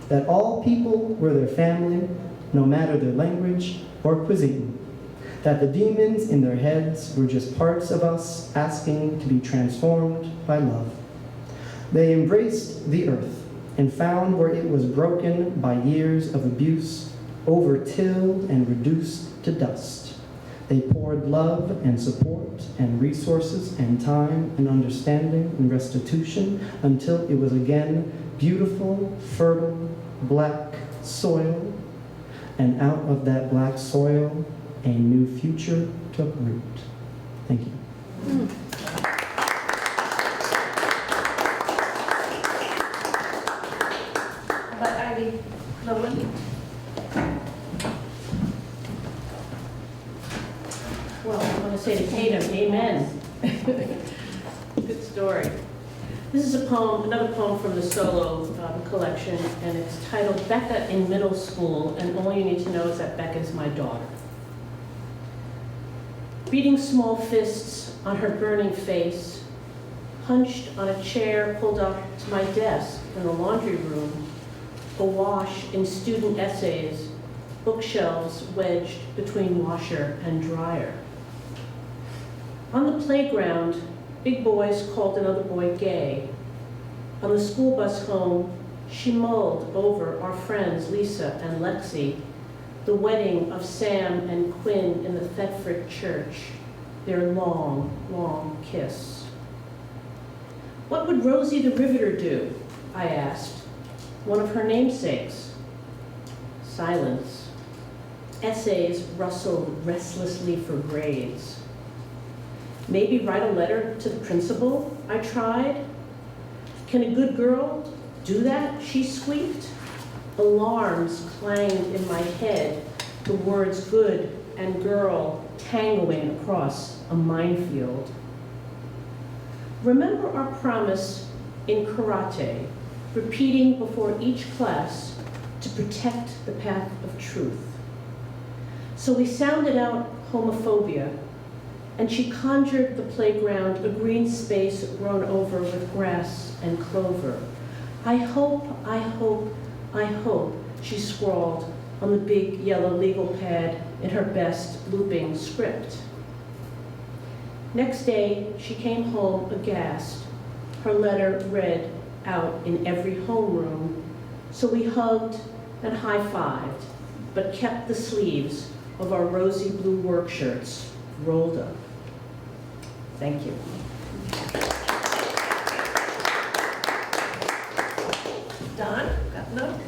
that all people were their family, no matter their language or cuisine, that the demons in their heads were just parts of us asking to be transformed by love. They embraced the earth and found where it was broken by years of abuse, over-tilled and reduced to dust. They poured love and support and resources and time and understanding and restitution until it was again beautiful, fertile, black soil. And out of that black soil, a new future took root. Thank you. But Ivy, Lowen? Well, I want to say to Tatum, amen. Good story. This is a poem, another poem from the solo collection, and it's titled Becca in Middle School, and all you need to know is that Becca is my daughter. Beating small fists on her burning face, hunched on a chair pulled up to my desk in the laundry room, awash in student essays, bookshelves wedged between washer and dryer. On the playground, big boys called another boy gay. On the school bus home, she mulled over our friends Lisa and Lexi, the wedding of Sam and Quinn in the Thetford church, their long, long kiss. What would Rosie the Riveter do? I asked, one of her namesakes. Silence. Essays rustled restlessly for grades. Maybe write a letter to the principal, I tried. Can a good girl do that, she squeaked. Alarms clanged in my head, the words good and girl tangoing across a minefield. Remember our promise in karate, repeating before each class to protect the path of truth. So we sounded out homophobia, and she conjured the playground, a green space grown over with grass and clover. I hope, I hope, I hope, she scrawled on the big yellow legal pad in her best looping script. Next day, she came home aghast, her letter read out in every homeroom. So we hugged and high-fived, but kept the sleeves of our rosy blue work shirts rolled up. Thank you. Don, got enough?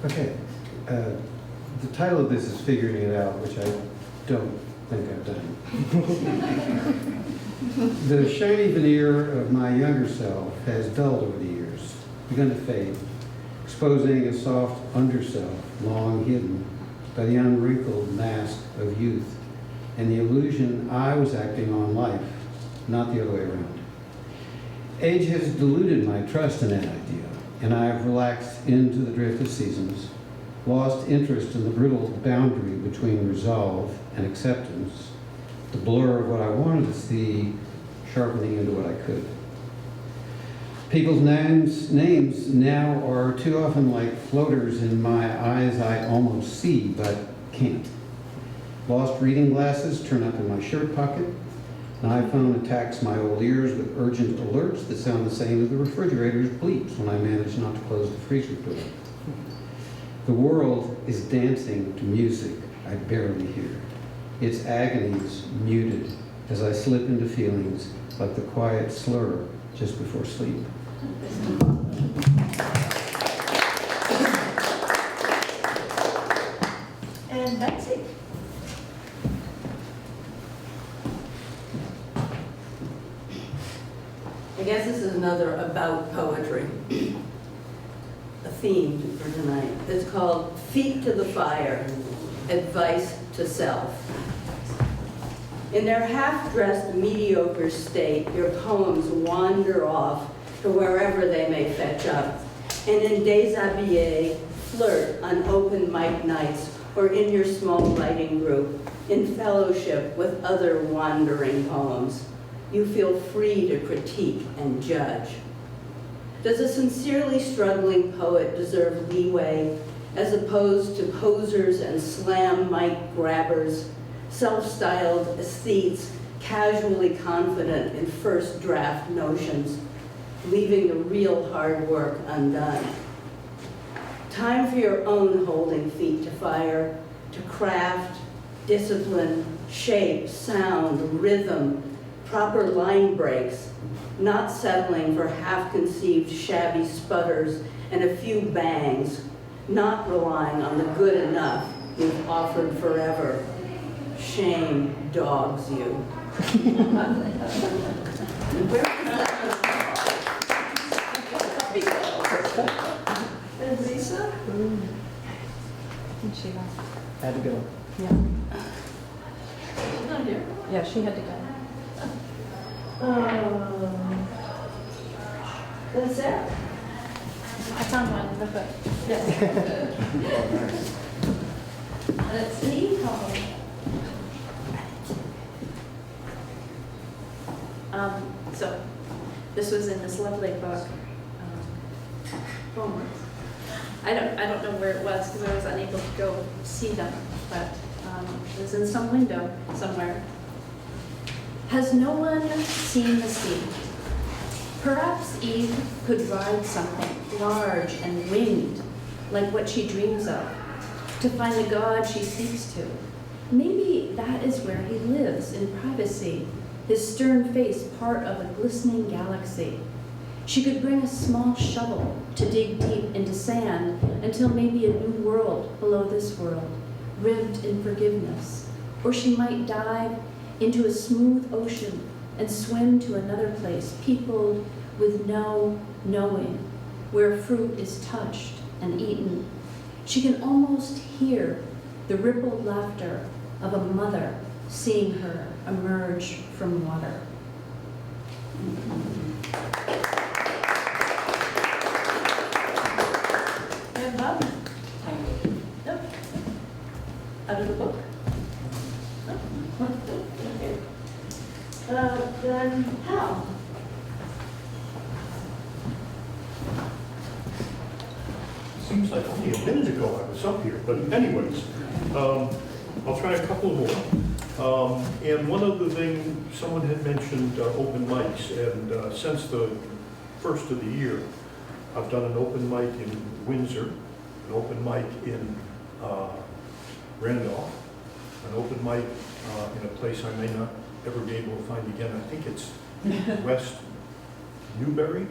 Okay, the title of this is Figuring It Out, which I don't think I've done. The shiny veneer of my younger self has dulled over the years, begun to fade, exposing a soft underself long hidden by the unwrinkled mask of youth and the illusion I was acting on life, not the other way around. Age has diluted my trust in that idea, and I have relaxed into the drift of seasons, lost interest in the brittle boundary between resolve and acceptance, the blur of what I wanted to see sharpening into what I could. People's names now are too often like floaters in my eyes I almost see, but can't. Lost reading glasses turn up in my shirt pocket. An iPhone attacks my old ears with urgent alerts that sound the same as the refrigerator's bleeps when I manage not to close the freezer door. The world is dancing to music I barely hear. Its agonies muted as I slip into feelings like the quiet slur just before sleep. And Betsy. I guess this is another about poetry, a theme for tonight. It's called Feet to the Fire, Advice to Self. In their half-dressed, mediocre state, your poems wander off to wherever they may fetch up, and in déshabillé, flirt on open mic nights or in your small writing group, in fellowship with other wandering poems. You feel free to critique and judge. Does a sincerely struggling poet deserve leeway as opposed to posers and slam mic grabbers, self-styled aesthetes casually confident in first draft notions, leaving the real hard work undone? Time for your own holding feet to fire, to craft, discipline, shape, sound, rhythm, proper line breaks, not settling for half-conceived shabby sputters and a few bangs, not relying on the good enough you've offered forever. Shame dogs you. Where is that? And Lisa? Had to go. She's not here. Yeah, she had to go. Then Sarah. I found one, look good. Let's see. So this was in this lovely book. I don't know where it was because I was unable to go see them, but it was in some window somewhere. Has no one seen the sea? Perhaps Eve could ride something large and winged, like what she dreams of, to find the God she seeks to. Maybe that is where he lives, in privacy, his stern face part of a glistening galaxy. She could bring a small shovel to dig deep into sand until maybe a new world below this world, ribbed in forgiveness. Or she might dive into a smooth ocean and swim to another place peopled with no knowing, where fruit is touched and eaten. She can almost hear the rippled laughter of a mother seeing her emerge from water. And Bob? Nope. Out of the book. Okay. Then Hal. Seems like only a minute ago I was up here, but anyways, I'll try a couple more. And one other thing, someone had mentioned open mics, and since the first of the year, I've done an open mic in Windsor, an open mic in Randolph, an open mic in a place I may not ever be able to find again. I think it's West Newbury.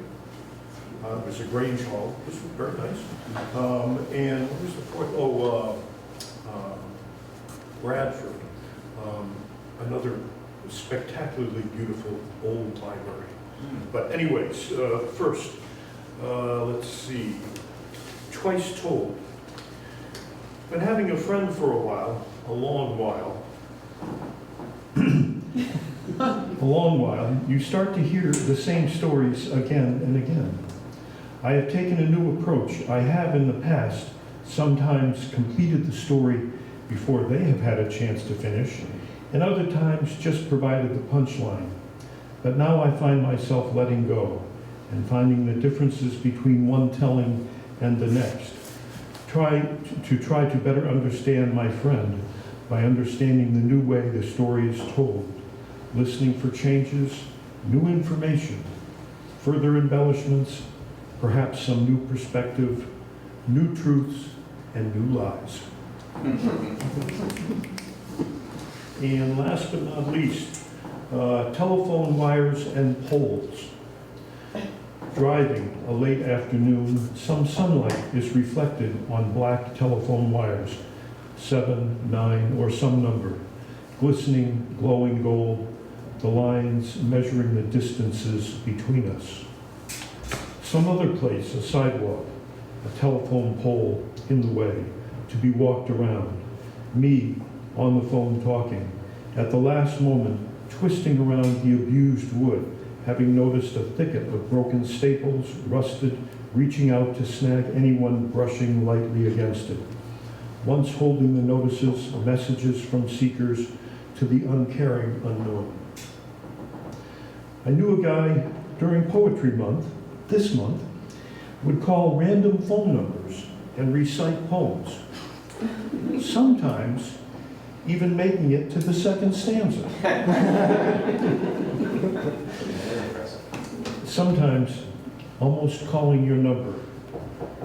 It was a Grange Hall. This was very nice. And what was the fourth? Bradford. Another spectacularly beautiful old library. But anyways, first, let's see. Twice Told. Been having a friend for a while, a long while. A long while, you start to hear the same stories again and again. I have taken a new approach. I have in the past sometimes completed the story before they have had a chance to finish, and other times just provided the punchline. But now I find myself letting go and finding the differences between one telling and the next. Try to better understand my friend by understanding the new way the story is told, listening for changes, new information, further embellishments, perhaps some new perspective, new truths, and new lies. And last but not least, telephone wires and poles. Driving a late afternoon, some sunlight is reflected on black telephone wires, 7, 9, or some number, glistening, glowing gold, the lines measuring the distances between us. Some other place, a sidewalk, a telephone pole in the way, to be walked around, me on the phone talking, at the last moment twisting around the abused wood, having noticed a thicket of broken staples, rusted, reaching out to snag anyone brushing lightly against it. Once holding the notices, messages from seekers to the uncaring unknown. I knew a guy during Poetry Month, this month, would call random phone numbers and recite poems. Sometimes even making it to the second stanza. Sometimes almost calling your number.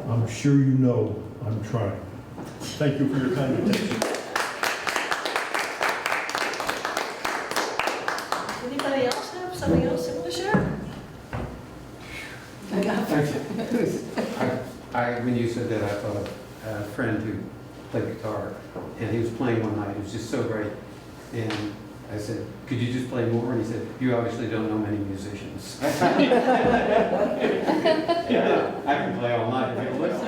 I'm sure you know I'm trying. Thank you for your kind attention. when you said that, I thought of a friend who played guitar, and he was playing one night, it was just so great. And I said, could you just play more? And he said, you obviously don't know many musicians. Yeah, I can play all night if you listen.